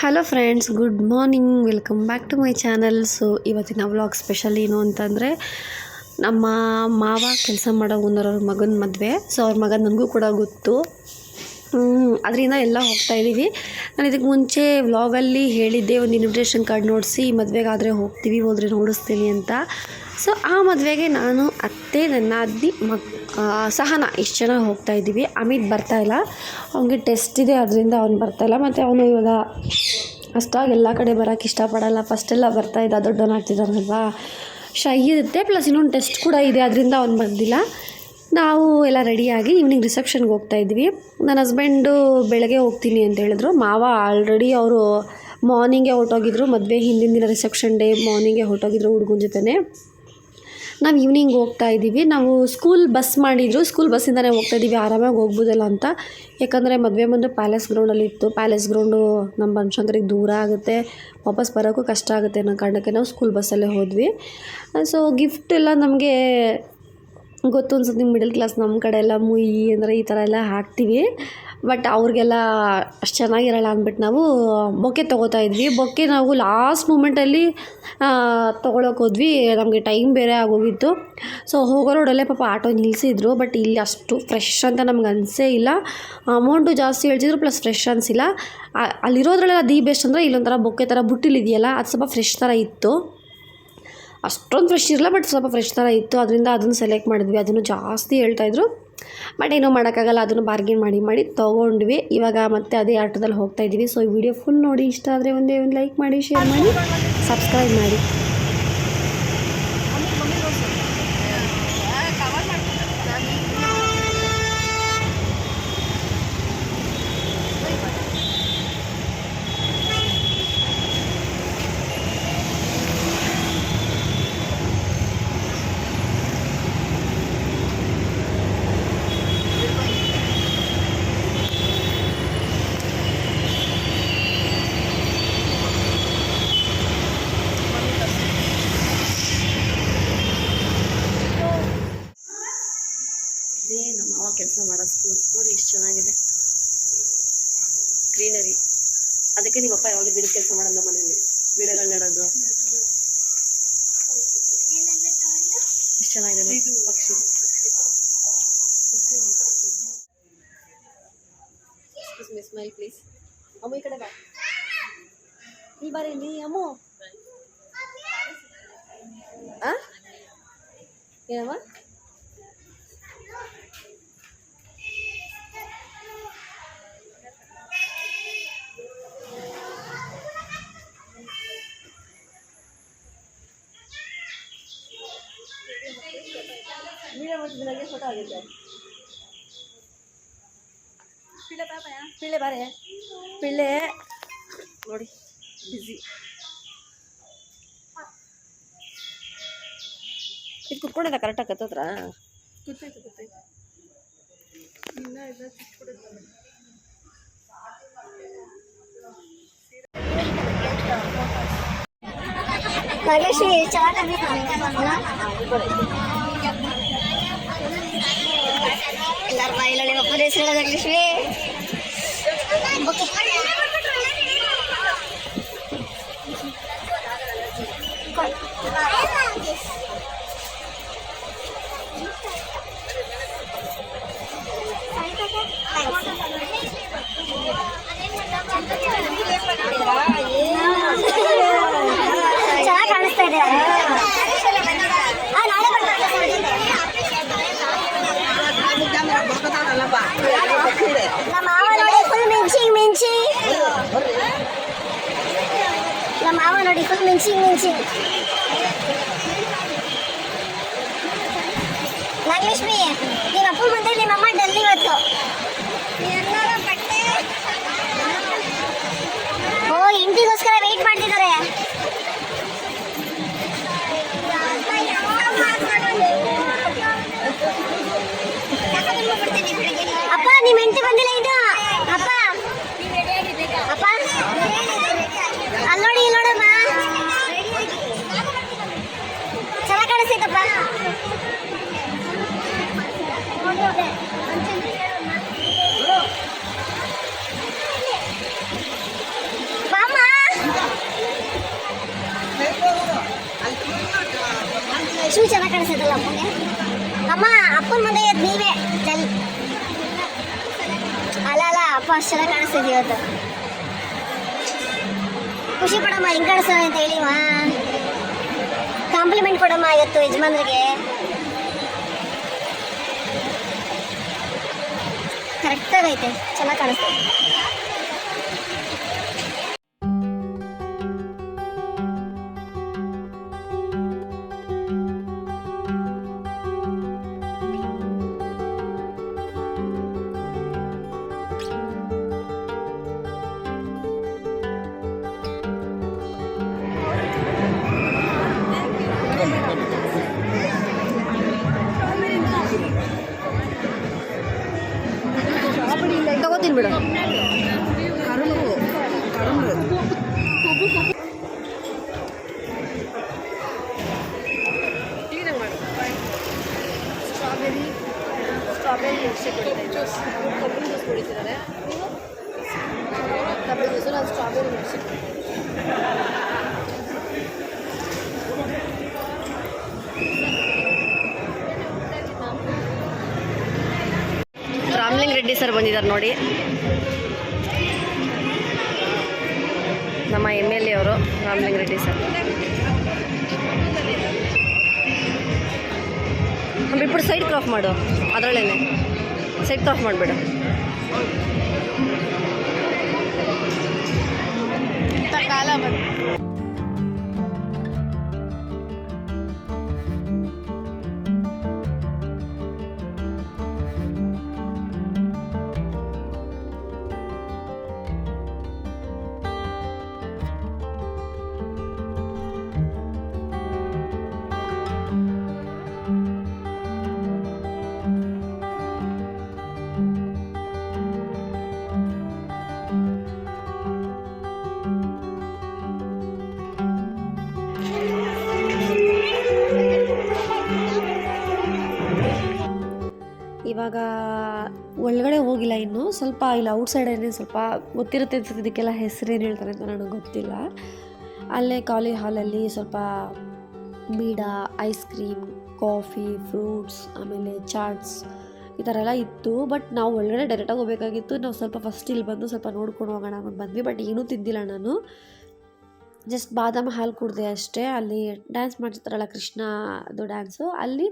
Hello friends, good morning. Welcome back to my channel. So ಇವತ್ತಿನ vlog special ಏನು ಅಂತಂದರೆ, ನಮ್ಮ ಮಾವ ಕೆಲಸ ಮಾಡೋ ಓನರ್ ಮಗನ ಮದುವೆ. ಸೊ ಅವ್ರ ಮಗ ನನಗೂ ಕೂಡ ಗೊತ್ತು, ಅದರಿಂದ ಎಲ್ಲ ಹೋಗ್ತಾಯಿದ್ದೀವಿ. ನಾನು ಇದಕ್ಕೆ ಮುಂಚೆ ವ್ಲಾಗಲ್ಲಿ ಹೇಳಿದ್ದೆ, ಒಂದು ಇನ್ವಿಟೇಷನ್ ಕಾರ್ಡ್ ನೋಡಿಸಿ ಮದುವೆಗಾದರೆ ಹೋಗ್ತೀವಿ, ಹೋದರೆ ನೋಡಿಸ್ತೀನಿ ಅಂತ. ಸೊ ಆ ಮದುವೆಗೆ ನಾನು, ಅತ್ತೆ, ನನ್ನ ಅದ್ದಿ, ಸಹನ ಇಷ್ಟು ಜನ ಹೋಗ್ತಾಯಿದ್ದೀವಿ. ಅಮಿತ್ ಬರ್ತಾಯಿಲ್ಲ, ಅವನಿಗೆ ಟೆಸ್ಟ್ ಇದೆ, ಅದರಿಂದ ಅವ್ನು ಬರ್ತಾಯಿಲ್ಲ. ಮತ್ತು ಅವನು ಇವಾಗ ಅಷ್ಟಾಗಿ ಎಲ್ಲ ಕಡೆ ಬರೋಕ್ಕೆ ಇಷ್ಟಪಡಲ್ಲ. ಫಸ್ಟೆಲ್ಲ ಬರ್ತಾಯಿದ್ದ, ದೊಡ್ಡವನಾಗ್ತಿದ್ದಾನಲ್ವಾ, ಶೈ ಇರುತ್ತೆ. ಪ್ಲಸ್ ಇನ್ನೊಂದು ಟೆಸ್ಟ್ ಕೂಡ ಇದೆ, ಅದರಿಂದ ಅವ್ನು ಬಂದಿಲ್ಲ. ನಾವು ಎಲ್ಲ ರೆಡಿಯಾಗಿ ಈವ್ನಿಂಗ್ ರಿಸೆಪ್ಷನ್ಗೆ ಹೋಗ್ತಾಯಿದ್ವಿ. ನನ್ನ ಹಸ್ಬೆಂಡು ಬೆಳಗ್ಗೆ ಹೋಗ್ತೀನಿ ಅಂತ ಹೇಳಿದ್ರು. ಮಾವ ಆಲ್ರೆಡಿ ಅವರು ಮಾರ್ನಿಂಗೇ ಹೊರಟೋಗಿದ್ರು. ಮದುವೆ ಹಿಂದಿನ ದಿನ ರಿಸೆಪ್ಷನ್ ಡೇ ಮಾರ್ನಿಂಗೇ ಹೊರಟೋಗಿದ್ರು ಹುಡುಗನ ಜೊತೆ. ನಾವು ಈವ್ನಿಂಗ್ ಹೋಗ್ತಾಯಿದ್ದೀವಿ. ನಾವು ಸ್ಕೂಲ್ ಬಸ್ ಮಾಡಿದ್ರು, ಸ್ಕೂಲ್ ಬಸ್ಸಿಂದನೇ ಹೋಗ್ತಾಯಿದ್ದೀವಿ, ಆರಾಮಾಗಿ ಹೋಗ್ಬೋದಲ್ಲ ಅಂತ. ಯಾಕಂದರೆ ಮದುವೆ ಬಂದು ಪ್ಯಾಲೇಸ್ ಗ್ರೌಂಡಲ್ಲಿ ಇತ್ತು. ಪ್ಯಾಲೇಸ್ ಗ್ರೌಂಡು ನಮ್ಮ ಬನಶಂಕರಿಗೆ ದೂರ ಆಗುತ್ತೆ, ವಾಪಸ್ ಬರೋಕ್ಕೂ ಕಷ್ಟ ಆಗುತ್ತೆ ಅನ್ನೋ ಕಾರಣಕ್ಕೆ ನಾವು ಸ್ಕೂಲ್ ಬಸ್ಸಲ್ಲೇ ಹೋದ್ವಿ. ಸೊ ಗಿಫ್ಟ್ ಎಲ್ಲ ನಮಗೆ ಗೊತ್ತು ಅನ್ಸುತ್ತೆ, ಮಿಡಲ್ ಕ್ಲಾಸ್ ನಮ್ಮ ಕಡೆ ಎಲ್ಲ ಮುಯಿ ಅಂದರೆ ಈ ಥರ ಎಲ್ಲ ಹಾಕ್ತೀವಿ. ಬಟ್ ಅವ್ರಿಗೆಲ್ಲ ಅಷ್ಟು ಚೆನ್ನಾಗಿರಲ್ಲ ಅಂದ್ಬಿಟ್ಟು ನಾವು ಬೊಕ್ಕೆ ತೊಗೋತಾ ಇದ್ವಿ. ಬೊಕ್ಕೆ ನಾವು ಲಾಸ್ಟ್ ಮೂಮೆಂಟಲ್ಲಿ ತೊಗೊಳಕ್ಕೆ ಹೋದ್ವಿ, ನಮಗೆ ಟೈಮ್ ಬೇರೆ ಆಗೋಗಿತ್ತು. ಸೊ ಹೋಗೋ ರೋಡಲ್ಲೇ ಪಾಪ ಆಟೋ ನಿಲ್ಲಿಸಿದ್ರು. ಬಟ್ ಇಲ್ಲಿ ಅಷ್ಟು ಫ್ರೆಶ್ ಅಂತ ನಮ್ಗೆ ಅನಿಸೇ ಇಲ್ಲ. ಅಮೌಂಟು ಜಾಸ್ತಿ ಹೇಳ್ತಿದ್ರು, ಪ್ಲಸ್ ಫ್ರೆಶ್ ಅನಿಸಿಲ್ಲ. ಅಲ್ಲಿರೋದ್ರಲ್ಲೆಲ್ಲ ದಿ ಬೆಸ್ಟ್ ಅಂದರೆ ಇಲ್ಲೊಂಥರ ಬೊಕ್ಕೆ ಥರ ಬುಟ್ಟಿಲಿದೆಯಲ್ಲ, ಅದು ಸ್ವಲ್ಪ ಫ್ರೆಶ್ ಥರ ಇತ್ತು. ಅಷ್ಟೊಂದು ಫ್ರೆಶ್ ಇರಲ್ಲ, ಬಟ್ ಸ್ವಲ್ಪ ಫ್ರೆಶ್ ಥರ ಇತ್ತು. ಅದರಿಂದ ಅದನ್ನು ಸೆಲೆಕ್ಟ್ ಮಾಡಿದ್ವಿ. ಅದನ್ನು ಜಾಸ್ತಿ ಹೇಳ್ತಾಯಿದ್ರು, ಬಟ್ ಏನೋ ಮಾಡೋಕ್ಕಾಗಲ್ಲ, ಅದನ್ನು ಬಾರ್ಗೇನ್ ಮಾಡಿ ತೊಗೊಂಡ್ವಿ. ಇವಾಗ ಮತ್ತೆ ಅದೇ ಆಟೋದಲ್ಲಿ ಹೋಗ್ತಾಯಿದ್ದೀವಿ. ಸೊ ಈ ವಿಡಿಯೋ ಫುಲ್ ನೋಡಿ, ಇಷ್ಟ ಆದರೆ ಒಂದು ಲೈಕ್ ಮಾಡಿ, ಶೇರ್ ಮಾಡಿ, ಸಬ್ಸ್ಕ್ರೈಬ್ ಮಾಡಿ. ನಮ್ಮ ಮಾವ ಕೆಲಸ ಮಾಡೋ ಸ್ಕೂಲ್ ನೋಡಿ, ಎಷ್ಟು ಚೆನ್ನಾಗಿದೆ, ಗ್ರೀನರಿ. ಅದಕ್ಕೆ ನಿಮ್ಮಪ್ಪ ಯಾವಾಗಲೂ ಗಿಡ ಕೆಲಸ ಮಾಡೋದು, ನಮ್ಮ ಮನೇಲಿ ಗಿಡಗಳು ನೆಡೋದು. ಎಷ್ಟು ಚೆನ್ನಾಗಿದೆ ಪಕ್ಷಿ. Smile please. ಅಮ್ಮ ಈ ಕಡೆ ಬಾ, ಈ ಬಾರಿ ಇಲ್ಲಿ ಅಮ್ಮು. ಏನಮ್ಮ ವಿಡಿಯೋ ಮಾಡ್ತಿದ್ದೆ, ನನಗೆ ಫೋಟೋ ಆಗಿದೆ. ಪಿಳ್ಳೆ ಬಾರೆ, ಪಿಳ್ಳೆ ನೋಡಿ, ಬಿಸಿ. ಇದು ಕುತ್ಕೊಂಡಿದ್ದ ಕರೆಕ್ಟಾಗಿ ಕತ್ತತ್ರ ನಾಗೇಶ್ವರಿ ಎಲ್ಲರ ಬಾಯಿಲಲ್ಲಿ ಒಬ್ಬರ ಹೆಸರು ನಾಗೇಶ್ವರಿ. ಚೆನ್ನಾಗಿ ಕಾಣಿಸ್ತಾ ಇದೆ. ನಮ್ಮ ಮಾವ ನೋಡಿ ಫುಲ್ ಮಿಂಚಿ. ನಮ್ಮ ಮಾವ ನೋಡಿ ಫುಲ್ ಮಿಂಚಿ. ನಾಗಲಕ್ಷ್ಮಿ, ನಿಮ್ಮ ಅಪ್ಪ ಮುಂದೆ ನಿಮ್ಮಮ್ಮ ಡಲ್ ಇವತ್ತು. ಓ, ಇಂಟಿಗೋಸ್ಕರ ವೆಯ್ಟ್ ಮಾಡ್ತಿದ್ದಾರೆ. ಅಪ್ಪ, ನಿಮ್ಮ ಹೆಂಡತಿ ಬಂದಿಲ್ಲ. ಇದು ಅಪ್ಪ ಅಲ್ಲಿ ನೋಡಿ, ಇಲ್ಲಿ ನೋಡಮ್ಮ, ಚೆನ್ನಾಗಿ ಕಾಣಿಸ್ತೈತಪ್ಪ. ಬಾಮ್ಮ ಶೂ ಚೆನ್ನಾಗಿ ಕಾಣಿಸ್ತೈತಲ್ಲ ಅಪ್ಪಂಗೆ. ಅಮ್ಮ ಅಪ್ಪನ ಮುಂದೆ ಇವತ್ತು ನೀವೇ ಜಲ್ ಅಲ್ಲ ಅಪ್ಪ ಅಷ್ಟು ಚೆನ್ನಾಗಿ ಕಾಣಿಸ್ತೈತಿ ಇವತ್ತು. ಖುಷಿ ಪಡಮ್ಮ, ಹಿಂಗೆ ಕಾಣಿಸ್ತಾನೆ ಅಂತ ಹೇಳಿವ. ಕಾಂಪ್ಲಿಮೆಂಟ್ ಕೊಡಮ್ಮ ಇವತ್ತು ಯಜಮಾನ್ರಿಗೆ. ಕರೆಕ್ಟಾಗೈತೆ, ಚೆನ್ನಾಗಿ ಕಾಣಿಸ್ತೈತೆ. ತಗೋತೀನಿ ಬಿಡು. ಸ್ಟ್ರಾಬೆರಿ ಮಿಲ್ಕ್ಷೇಕ್ ಕಬ್ಬಿನ ಜ್ಯೂಸ್ ಕುಡಿತಿದ್ದಾರೆ. ಕಬ್ಬಿನ ಜ್ಯೂಸು, ನಾನು strawberry milkshake. Ramalinga Reddy sir ಬಂದಿದ್ದಾರೆ ನೋಡಿ, ನಮ್ಮ MLA ಅವರು ರಾಮಲಿಂಗ ರೆಡ್ಡಿ ಸರ್. ಬಿಟ್ಬಿಡು, ಸೈಡ್ ಕ್ರಾಫ್ ಮಾಡು, ಅದರಲ್ಲೇನೆ ಸೈಡ್ ಕ್ರಾಫ್ ಮಾಡಿಬಿಡು. ಕಾಲ ಬಂದು ಇವಾಗ ಒಳಗಡೆ ಹೋಗಿಲ್ಲ ಇನ್ನು, ಸ್ವಲ್ಪ ಇಲ್ಲ ಔಟ್ಸೈಡೇನೆ, ಸ್ವಲ್ಪ ಗೊತ್ತಿರುತ್ತೆ ಇದಕ್ಕೆಲ್ಲ ಹೆಸರೇನು ಹೇಳ್ತಾರೆ ಅಂತ ನನಗೆ ಗೊತ್ತಿಲ್ಲ. ಅಲ್ಲೇ ಕಾಲೇಜ್ ಹಾಲಲ್ಲಿ ಸ್ವಲ್ಪ ಬೀಡ, ಐಸ್ ಕ್ರೀಮ್, ಕಾಫಿ, ಫ್ರೂಟ್ಸ್, ಆಮೇಲೆ ಚಾಟ್ಸ್ ಈ ಥರ ಎಲ್ಲ ಇತ್ತು. ಬಟ್ ನಾವು ಒಳಗಡೆ ಡೈರೆಕ್ಟಾಗಿ ಹೋಗಬೇಕಾಗಿತ್ತು. ನಾವು ಸ್ವಲ್ಪ ಫಸ್ಟ್ ಇಲ್ಲಿ ಬಂದು ಸ್ವಲ್ಪ ನೋಡ್ಕೊಂಡು ಹೋಗೋಣ ಅಂತ ಬಂದ್ವಿ. ಬಟ್ ಏನೂ ತಿಂದಿಲ್ಲ ನಾನು, ಜಸ್ಟ್ ಬಾದಾಮ ಹಾಲು ಕುಡಿದೆ ಅಷ್ಟೇ. ಅಲ್ಲಿ ಡ್ಯಾನ್ಸ್ ಮಾಡ್ತಿರ್ತಾರಲ್ಲ ಕೃಷ್ಣ ಅದು ಡ್ಯಾನ್ಸು, ಅಲ್ಲಿ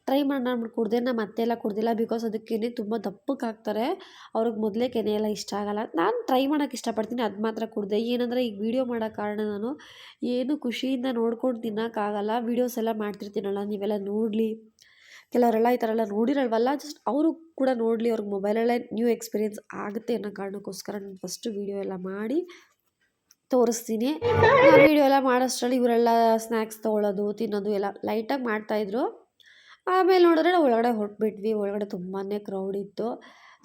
ಟ್ರೈ ಮಾಡೋಣ ಅಂದ್ಬಿಟ್ಟು ಕುಡಿದೆ. ನಮ್ಮ ಅತ್ತೆ ಎಲ್ಲ ಕುಡ್ದಿಲ್ಲ, ಬಿಕಾಸ್ ಅದಕ್ಕೇನೆ ತುಂಬ ದಪ್ಪಕ್ಕೆ ಹಾಕ್ತಾರೆ, ಅವ್ರಿಗೆ ಮೊದಲೇ ಕೆನೆ ಎಲ್ಲ ಇಷ್ಟ ಆಗಲ್ಲ. ನಾನು ಟ್ರೈ ಮಾಡೋಕ್ಕೆ ಇಷ್ಟಪಡ್ತೀನಿ, ಅದು ಮಾತ್ರ ಕುಡಿದೆ. ಏನಂದರೆ ಈಗ ವೀಡಿಯೋ ಮಾಡೋ ಕಾರಣ ನಾನು ಏನು ಖುಷಿಯಿಂದ ನೋಡ್ಕೊಂಡು ತಿನ್ನೋಕ್ಕಾಗಲ್ಲ. ವೀಡಿಯೋಸ್ ಎಲ್ಲ ಮಾಡ್ತಿರ್ತೀನಲ್ಲ, ನೀವೆಲ್ಲ ನೋಡಲಿ, ಕೆಲವರೆಲ್ಲ ಈ ಥರ ಎಲ್ಲ ನೋಡಿರಲ್ವಲ್ಲ, ಜಸ್ಟ್ ಅವರು ಕೂಡ ನೋಡಲಿ, ಅವ್ರಿಗೆ ಮೊಬೈಲಲ್ಲೇ ನ್ಯೂ ಎಕ್ಸ್ಪೀರಿಯೆನ್ಸ್ ಆಗುತ್ತೆ ಅನ್ನೋ ಕಾರಣಕ್ಕೋಸ್ಕರ ನಾನು ಫಸ್ಟು ವೀಡಿಯೋ ಎಲ್ಲ ಮಾಡಿ ತೋರಿಸ್ತೀನಿ. ವೀಡಿಯೋ ಎಲ್ಲ ಮಾಡೋಷ್ಟರಲ್ಲಿ ಇವರೆಲ್ಲ ಸ್ನ್ಯಾಕ್ಸ್ ತೊಗೊಳ್ಳೋದು, ತಿನ್ನೋದು ಎಲ್ಲ ಲೈಟಾಗಿ ಮಾಡ್ತಾಯಿದ್ರು. ಆಮೇಲೆ ನೋಡಿದ್ರೆ ನಾವು ಒಳಗಡೆ ಹೊರಟ್ಬಿಟ್ವಿ. ಒಳಗಡೆ ತುಂಬಾ ಕ್ರೌಡ್ ಇತ್ತು,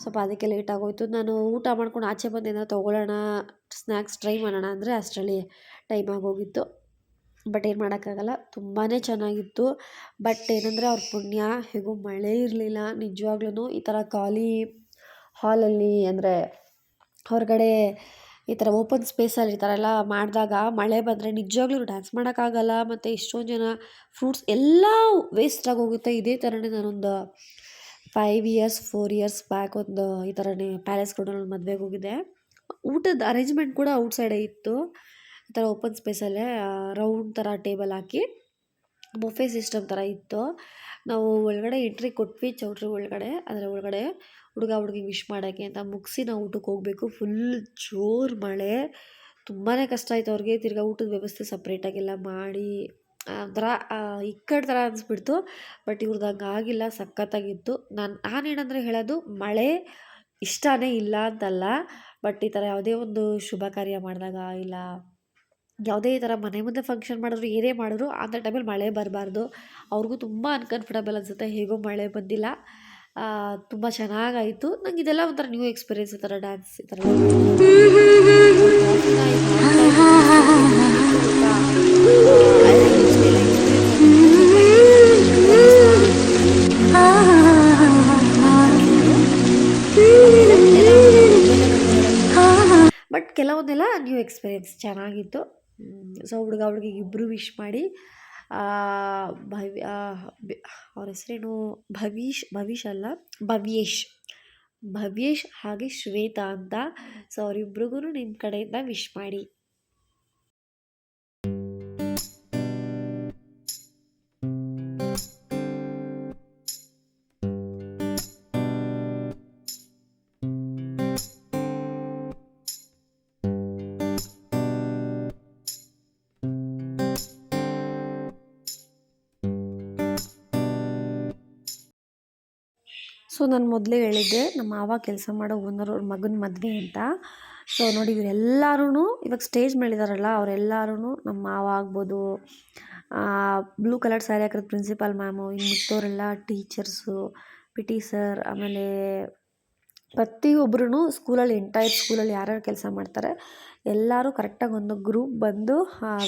ಸ್ವಲ್ಪ ಅದಕ್ಕೆ ಲೇಟ್ ಆಗೋಯಿತು. ನಾನು ಊಟ ಮಾಡ್ಕೊಂಡು ಆಚೆ ಬಂದು ಏನಾದ್ರು ತೊಗೊಳ್ಳೋಣ, ಸ್ನ್ಯಾಕ್ಸ್ ಟ್ರೈ ಮಾಡೋಣ ಅಂದರೆ ಅಷ್ಟರಲ್ಲಿ ಟೈಮ್ ಆಗೋಗಿತ್ತು. ಬಟ್ ಏನು ಮಾಡೋಕ್ಕಾಗಲ್ಲ, ತುಂಬಾ ಚೆನ್ನಾಗಿತ್ತು. ಬಟ್ ಏನಂದರೆ ಅವ್ರ ಪುಣ್ಯ, ಹೇಗೂ ಮಳೆ ಇರಲಿಲ್ಲ. ನಿಜವಾಗ್ಲೂ ಈ ಥರ ಖಾಲಿ ಹಾಲಲ್ಲಿ ಅಂದರೆ ಹೊರಗಡೆ ಈ ಥರ ಓಪನ್ ಸ್ಪೇಸಲ್ಲಿ ಈ ಥರ ಎಲ್ಲ ಮಾಡಿದಾಗ ಮಳೆ ಬಂದರೆ ನಿಜವಾಗ್ಲೂ ಡ್ಯಾನ್ಸ್ ಮಾಡೋಕ್ಕಾಗಲ್ಲ. ಮತ್ತು ಎಷ್ಟೊಂದು ಜನ ಫ್ರೂಟ್ಸ್ ಎಲ್ಲ ವೇಸ್ಟಾಗಿ ಹೋಗುತ್ತೆ. ಇದೇ ಥರನೇ ನಾನೊಂದು 4 ಇಯರ್ಸ್ ಬ್ಯಾಕ್ ಒಂದು ಈ ಥರನೇ ಪ್ಯಾಲೇಸ್ ಗ್ರೌಂಡಲ್ಲಿ ಮದುವೆಗೆ ಹೋಗಿದ್ದೆ. ಊಟದ ಅರೇಂಜ್ಮೆಂಟ್ ಕೂಡ ಔಟ್ಸೈಡೇ ಇತ್ತು. ಈ ಥರ ಓಪನ್ ಸ್ಪೇಸಲ್ಲೇ ರೌಂಡ್ ಥರ ಟೇಬಲ್ ಹಾಕಿ ಬೊಫೆ ಸಿಸ್ಟಮ್ ಥರ ಇತ್ತು. ನಾವು ಒಳಗಡೆ ಎಂಟ್ರಿ ಕೊಟ್ವಿ, ಚೌಟ್ರಿ ಒಳಗಡೆ. ಅದರ ಒಳಗಡೆ ಹುಡುಗ ಹುಡುಗಿಗೆ ವಿಶ್ ಮಾಡೋಕ್ಕೆ ಅಂತ ಮುಗಿಸಿ ನಾವು ಊಟಕ್ಕೆ ಹೋಗಬೇಕು. ಫುಲ್ ಜೋರು ಮಳೆ, ತುಂಬಾ ಕಷ್ಟ ಆಯಿತು ಅವ್ರಿಗೆ. ತಿರ್ಗಾ ಊಟದ ವ್ಯವಸ್ಥೆ ಸಪ್ರೇಟಾಗೆಲ್ಲ ಮಾಡಿ ಒಂಥರ ಇಕ್ಕಟ್ಟು ಥರ ಅನಿಸ್ಬಿಡ್ತು. ಬಟ್ ಇವ್ರದ್ದು ಹಂಗೆ ಆಗಿಲ್ಲ, ಸಖತ್ತಾಗಿತ್ತು. ನಾನೇನಂದರೆ ಹೇಳೋದು, ಮಳೆ ಇಷ್ಟನೇ ಇಲ್ಲ ಅಂತಲ್ಲ, ಬಟ್ ಈ ಥರ ಯಾವುದೇ ಒಂದು ಶುಭ ಕಾರ್ಯ ಮಾಡಿದಾಗ ಇಲ್ಲ ಯಾವುದೇ ಈ ಥರ ಮನೆ ಮುಂದೆ ಫಂಕ್ಷನ್ ಮಾಡಿದ್ರು, ಏನೇ ಮಾಡಿದ್ರು ಅಂಥ ಟೈಮಲ್ಲಿ ಮಳೆ ಬರಬಾರ್ದು. ಅವ್ರಿಗೂ ತುಂಬ ಅನ್ಕಂಫರ್ಟಬಲ್ ಅನಿಸುತ್ತೆ. ಹೇಗೋ ಮಳೆ ಬಂದಿಲ್ಲ, ತುಂಬ ಚೆನ್ನಾಗಾಯಿತು. ನಂಗೆ ಇದೆಲ್ಲ ಒಂಥರ ನ್ಯೂ ಎಕ್ಸ್ಪೀರಿಯೆನ್ಸ್, ಈ ಥರ ಡ್ಯಾನ್ಸ್ ಈ ಥರ ಬಟ್ ಕೆಲವೊಂದೆಲ್ಲ ನ್ಯೂ ಎಕ್ಸ್ಪೀರಿಯೆನ್ಸ್ ಚೆನ್ನಾಗಿತ್ತು. ಸೊ ಹುಡುಗ ಹುಡುಗಿಗೆ ಇಬ್ಬರು ವಿಶ್ ಮಾಡಿ ಅವ್ರ ಹೆಸರೇನು ಭವಿಷ್ ಅಲ್ಲ ಭವ್ಯೇಶ್ ಭವ್ಯೇಶ್ ಹಾಗೆ ಶ್ವೇತಾ ಅಂತ. ಸೊ ಅವರಿಬ್ರಿಗೂ ನಿಮ್ಮ ಕಡೆಯಿಂದ ವಿಶ್ ಮಾಡಿ. ಸೊ ನಾನು ಮೊದಲೇ ಹೇಳಿದ್ದೆ ನಮ್ಮ ಮಾವ ಕೆಲಸ ಮಾಡೋ ಓನರ್ ಅವ್ರ ಮಗನ ಮದುವೆ ಅಂತ. ಸೊ ನೋಡಿ ಇವರೆಲ್ಲರೂ ಇವಾಗ ಸ್ಟೇಜ್ ಮೇಲಿದಾರಲ್ಲ ಅವರೆಲ್ಲರೂ ನಮ್ಮ ಮಾವ ಆಗ್ಬೋದು, ಬ್ಲೂ ಕಲರ್ ಸ್ಯಾರಿ ಹಾಕಿರೋದು ಪ್ರಿನ್ಸಿಪಾಲ್ ಮ್ಯಾಮು, ಇನ್ನು ಮಿಕ್ಕವರೆಲ್ಲ ಟೀಚರ್ಸು, ಪಿ ಟಿ ಸರ್, ಆಮೇಲೆ ಪ್ರತಿಯೊಬ್ಬರೂ ಸ್ಕೂಲಲ್ಲಿ ಎಂಟೈರ್ ಸ್ಕೂಲಲ್ಲಿ ಯಾರ್ಯಾರು ಕೆಲಸ ಮಾಡ್ತಾರೆ ಎಲ್ಲರೂ ಕರೆಕ್ಟಾಗಿ ಒಂದು ಗ್ರೂಪ್ ಬಂದು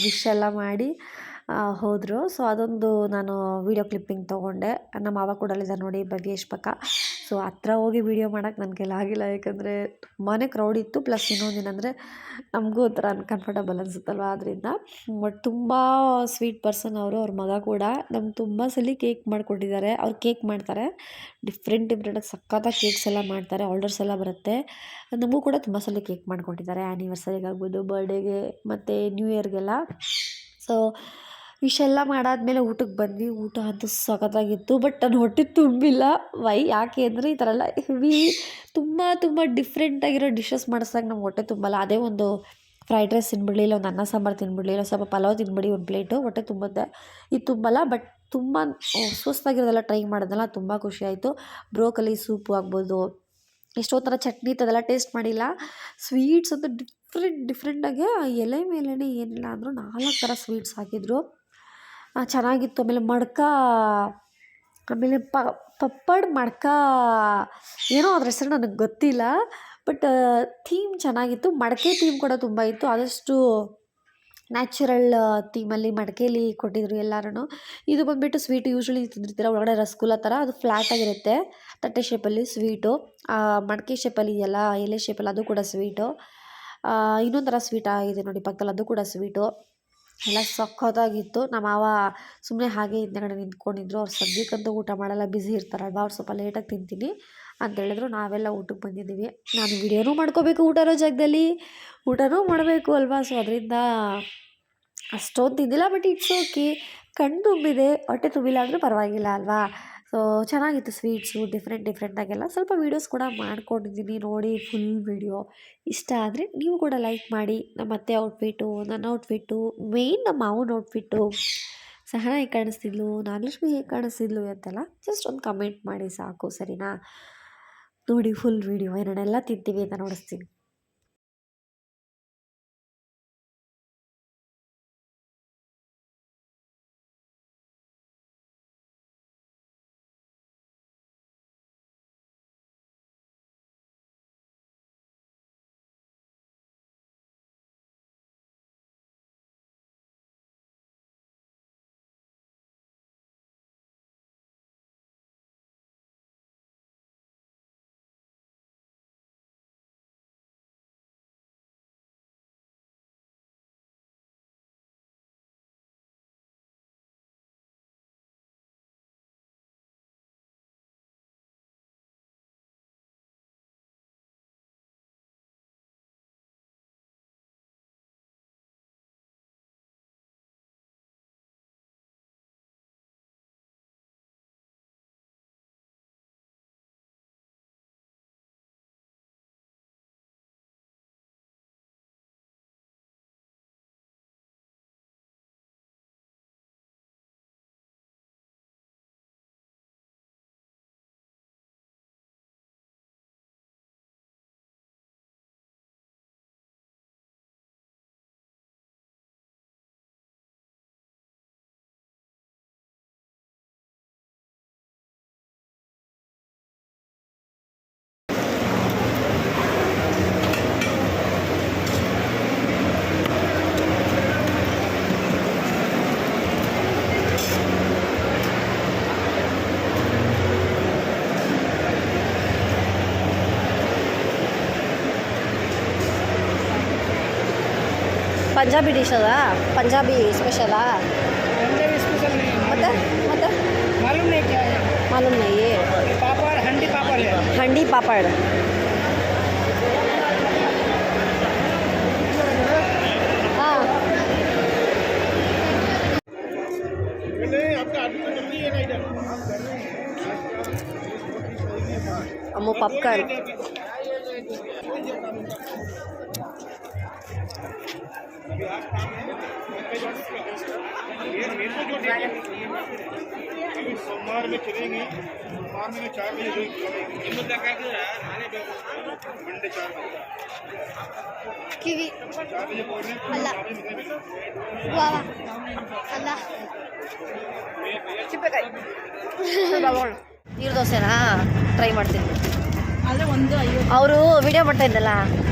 ವಿಶ್ ಎಲ್ಲ ಮಾಡಿ ಹೋದರು. ಸೊ ಅದೊಂದು ನಾನು ವೀಡಿಯೋ ಕ್ಲಿಪ್ಪಿಂಗ್ ತೊಗೊಂಡೆ. ನಮ್ಮ ಮಾವ ಕೂಡ ಅಲ್ಲಿದ್ದಾರೆ ನೋಡಿ ಭವ್ಯೇಶ್ ಪಕ್ಕ. ಸೊ ಹತ್ರ ಹೋಗಿ ವೀಡಿಯೋ ಮಾಡೋಕ್ಕೆ ನನ್ನ ಕೈಲಿ ಆಗಿಲ್ಲ, ಯಾಕಂದರೆ ತುಂಬಾ ಕ್ರೌಡ್ ಇತ್ತು. ಪ್ಲಸ್ ಇನ್ನೊಂದೇನೆಂದರೆ ನಮಗೂ ಒಂಥರ ಅನ್ಕಂಫರ್ಟಬಲ್ ಅನಿಸುತ್ತಲ್ವ, ಆದ್ದರಿಂದ. ಬಟ್ ತುಂಬ ಸ್ವೀಟ್ ಪರ್ಸನ್ ಅವರು. ಅವ್ರ ಮಗ ಕೂಡ ನಮ್ಗೆ ತುಂಬ ಸಲ ಕೇಕ್ ಮಾಡಿಕೊಟ್ಟಿದ್ದಾರೆ. ಅವ್ರು ಕೇಕ್ ಮಾಡ್ತಾರೆ, ಡಿಫ್ರೆಂಟಾಗಿ ಸಖತ್ತಾಗಿ ಕೇಕ್ಸ್ ಎಲ್ಲ ಮಾಡ್ತಾರೆ, ಆರ್ಡರ್ಸ್ ಎಲ್ಲ ಬರುತ್ತೆ. ನಮಗೂ ಕೂಡ ತುಂಬ ಸಲ ಕೇಕ್ ಮಾಡಿಕೊಟ್ಟಿದ್ದಾರೆ, ಆ್ಯನಿವರ್ಸರಿಗಾಗ್ಬೋದು, ಬರ್ಡೇಗೆ ಮತ್ತು ನ್ಯೂ ಇಯರ್ಗೆಲ್ಲ. ಸೊ ಇಷ್ಟೆಲ್ಲ ಮಾಡಾದಮೇಲೆ ಊಟಕ್ಕೆ ಬಂದ್ವಿ. ಊಟ ಅಂತೂ ಸಖತ್ತಾಗಿತ್ತು. ಬಟ್ ನನ್ನ ಹೊಟ್ಟೆ ತುಂಬಿಲ್ಲ. ಯಾಕೆ ಅಂದರೆ ಈ ಥರ ಎಲ್ಲ ಹೆವಿ ತುಂಬ ಡಿಫ್ರೆಂಟಾಗಿರೋ ಡಿಶಸ್ ಮಾಡಿಸ್ದಾಗ ನಮ್ಮ ಹೊಟ್ಟೆ ತುಂಬಲ್ಲ. ಅದೇ ಒಂದು ಫ್ರೈಡ್ ರೈಸ್ ತಿನ್ಬಿಡಲಿ, ಇಲ್ಲ ಒಂದು ಅನ್ನ ಸಾಂಬಾರು ತಿನ್ಬಿಡಲಿ, ಇಲ್ಲ ಸ್ವಲ್ಪ ಪಲಾವ್ ತಿನ್ಬಿಡಿ ಒಂದು ಪ್ಲೇಟು, ಹೊಟ್ಟೆ ತುಂಬುತ್ತೆ. ಇದು ತುಂಬಲ್ಲ. ಬಟ್ ತುಂಬ ಹೊಸ್ದಾಗಿರೋದೆಲ್ಲ ಟ್ರೈ ಮಾಡೋದಲ್ಲ ತುಂಬ ಖುಷಿಯಾಯಿತು. ಬ್ರೋಕಲಿ ಸೂಪು ಆಗ್ಬೋದು, ಎಷ್ಟೋ ಥರ ಚಟ್ನಿ ಅದೆಲ್ಲ ಟೇಸ್ಟ್ ಮಾಡಿಲ್ಲ. ಸ್ವೀಟ್ಸ್ ಅಂತೂ ಡಿಫ್ರೆಂಟಾಗಿ ಎಲೆ ಮೇಲೇ ಏನಿಲ್ಲ ಅಂದರೂ 4 ಥರ ಸ್ವೀಟ್ಸ್ ಹಾಕಿದ್ರು, ಚೆನ್ನಾಗಿತ್ತು. ಆಮೇಲೆ ಮಡ್ಕ, ಆಮೇಲೆ ಪಪ್ಪಡ್ ಮಡ್ಕ ಏನೋ ಅದ್ರ ಹೆಸರು ನನಗೆ ಗೊತ್ತಿಲ್ಲ. ಬಟ್ ಥೀಮ್ ಚೆನ್ನಾಗಿತ್ತು. ಮಡಕೆ ಥೀಮ್ ಕೂಡ ತುಂಬ ಇತ್ತು. ಆದಷ್ಟು ನ್ಯಾಚುರಲ್ ಥೀಮಲ್ಲಿ ಮಡಿಕೇಲಿ ಕೊಟ್ಟಿದ್ರು ಎಲ್ಲರೂ. ಇದು ಬಂದುಬಿಟ್ಟು ಸ್ವೀಟು ಯೂಶ್ವಲಿ ತಿಂದಿರ್ತೀರ, ಒಳಗಡೆ ರಸಗುಲ್ಲ ಥರ, ಅದು ಫ್ಲ್ಯಾಟಾಗಿರುತ್ತೆ ತಟ್ಟೆ ಶೇಪಲ್ಲಿ ಸ್ವೀಟು. ಮಡಿಕೆ ಶೇಪಲ್ಲಿ ಇದೆಯಲ್ಲ, ಎಲೆ ಶೇಪಲ್ಲಿ, ಅದು ಕೂಡ ಸ್ವೀಟು. ಇನ್ನೊಂದು ಥರ ಸ್ವೀಟ್ ಆಗಿದೆ ನೋಡಿ ಪಕ್ಕದಲ್ಲಿ, ಅದು ಕೂಡ ಸ್ವೀಟು. ಎಲ್ಲ ಸಖತ್ತಾಗಿತ್ತು. ನಮ್ಮ ಮಾವ ಸುಮ್ಮನೆ ಹಾಗೆ ಹಿಂದೆಗಡೆ ನಿಂತ್ಕೊಂಡಿದ್ರು. ಅವ್ರು ಸದ್ಯಕ್ಕಂತೂ ಊಟ ಮಾಡಲ್ಲ, ಬ್ಯುಸಿ ಇರ್ತಾರಲ್ವ, ಅವ್ರು ಸ್ವಲ್ಪ ಲೇಟಾಗಿ ತಿಂತೀನಿ ಅಂತ ಹೇಳಿದ್ರು. ನಾವೆಲ್ಲ ಊಟಕ್ಕೆ ಬಂದಿದ್ದೀವಿ. ನಾನು ವಿಡಿಯೋನೂ ಮಾಡ್ಕೋಬೇಕು ಊಟ ಇರೋ ಜಾಗದಲ್ಲಿ, ಊಟನೂ ಮಾಡಬೇಕು ಅಲ್ವಾ. ಸೊ ಅದರಿಂದ ಅಷ್ಟೊಂದು ತಿಂದಿಲ್ಲ. ಬಟ್ ಇಟ್ಸ್ ಓಕೆ, ಕಣ್ಣು ತುಂಬಿದೆ, ಹೊಟ್ಟೆ ತುಂಬಿಲ್ಲ ಅಂದರೂ ಪರವಾಗಿಲ್ಲ ಅಲ್ವಾ. ಸೊ ಚೆನ್ನಾಗಿತ್ತು ಸ್ವೀಟ್ಸು, ಡಿಫ್ರೆಂಟಾಗೆಲ್ಲ. ಸ್ವಲ್ಪ ವೀಡಿಯೋಸ್ ಕೂಡ ಮಾಡ್ಕೊಂಡಿದ್ದೀನಿ ನೋಡಿ, ಫುಲ್ ವೀಡಿಯೋ ಇಷ್ಟ ಆದರೆ ನೀವು ಕೂಡ ಲೈಕ್ ಮಾಡಿ. ನಮ್ಮ ಅತ್ತೆ ಔಟ್ಫಿಟ್ಟು, ನನ್ನ ಔಟ್ಫಿಟ್ಟು, ಮೇಯ್ನ್ ನಮ್ಮ ಮಾವನ ಔಟ್ಫಿಟ್ಟು, ಸಹನಾ ಹೇಗೆ ಕಾಣಿಸ್ತಿದ್ಲು, ನಾಗಲಕ್ಷ್ಮಿ ಹೇಗೆ ಕಾಣಿಸ್ತಿದ್ಲು ಅಂತೆಲ್ಲ ಜಸ್ಟ್ ಒಂದು ಕಮೆಂಟ್ ಮಾಡಿ ಸಾಕು, ಸರಿನಾ. ನೋಡಿ ಫುಲ್ ವೀಡಿಯೋ ಏನೇನೆಲ್ಲ ತಿಂತೀವಿ ಅಂತ ನೋಡಿಸ್ತೀನಿ. ಪಂಜಾಬಿ ಡಿಶ್ ಅದಾ, ಪಂಜಾಬಿ ಸ್ಪೆಷಲಾ? ಪಂಜಾಬಿ ಸ್ಪೆಷಲ್ ಮತ್ತೆ ಮತ್ತೆ मालूम नहीं क्या है मालूम नहीं है ये पापड़ हंडी पापड़ है हंडी पापड़ हाँ अम्मू पॉपकॉर्न सोमवार में चलेंगे सोमवार में 4 बजे मंडे 4 बजे ಕಿವಿ 4 बजे बोल रहे ಅಲ್ಲ ಗುವಾವ ಅಲ್ಲ ನೀರು ದೋಸೆನಾ ಟ್ರೈ ಮಾಡ್ತೀನಿ ಆದರೆ ಒಂದು 50 ಅವರು ವಿಡಿಯೋ ಮಾಡ್ತಾ ಇದ್ದಲ್ಲ